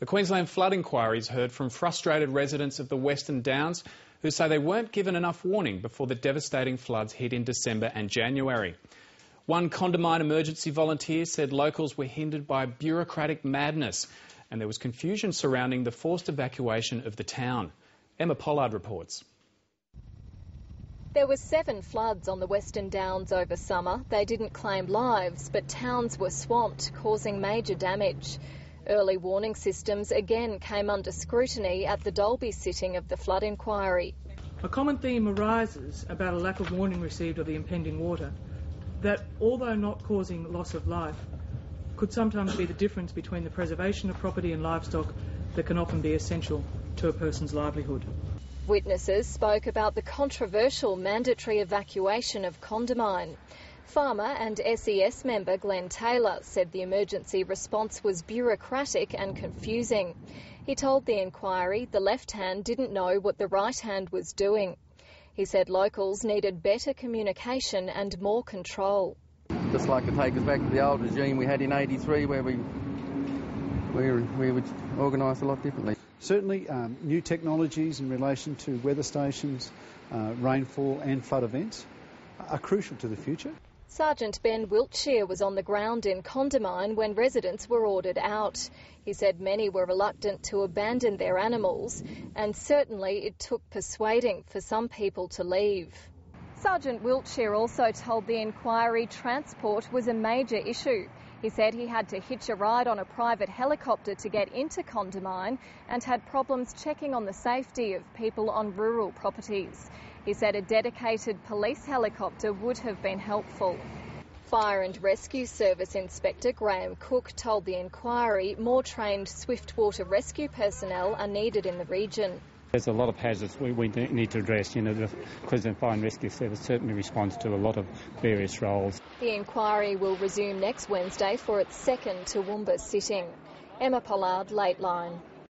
The Queensland Flood Inquiry's heard from frustrated residents of the Western Downs who say they weren't given enough warning before the devastating floods hit in December and January. One Condamine emergency volunteer said locals were hindered by bureaucratic madness and there was confusion surrounding the forced evacuation of the town. Emma Pollard reports. There were 7 floods on the Western Downs over summer. They didn't claim lives, but towns were swamped, causing major damage. Early warning systems again came under scrutiny at the Dalby sitting of the Flood Inquiry. A common theme arises about a lack of warning received of the impending water, that although not causing loss of life, could sometimes be the difference between the preservation of property and livestock that can often be essential to a person's livelihood. Witnesses spoke about the controversial mandatory evacuation of Condamine. Farmer and SES member Glenn Taylor said the emergency response was bureaucratic and confusing. He told the inquiry the left hand didn't know what the right hand was doing. He said locals needed better communication and more control. Just like to take us back to the old regime we had in '83 where we would organise a lot differently. Certainly new technologies in relation to weather stations, rainfall and flood events are crucial to the future. Sergeant Ben Wiltshire was on the ground in Condamine when residents were ordered out. He said many were reluctant to abandon their animals and certainly it took persuading for some people to leave. Sergeant Wiltshire also told the inquiry transport was a major issue. He said he had to hitch a ride on a private helicopter to get into Condamine and had problems checking on the safety of people on rural properties. He said a dedicated police helicopter would have been helpful. Fire and Rescue Service Inspector Graham Cook told the inquiry more trained swiftwater rescue personnel are needed in the region. There's a lot of hazards we need to address. You know, the Queensland Fire and Rescue Service certainly responds to a lot of various roles. The inquiry will resume next Wednesday for its second Toowoomba sitting. Emma Pollard, Late Line.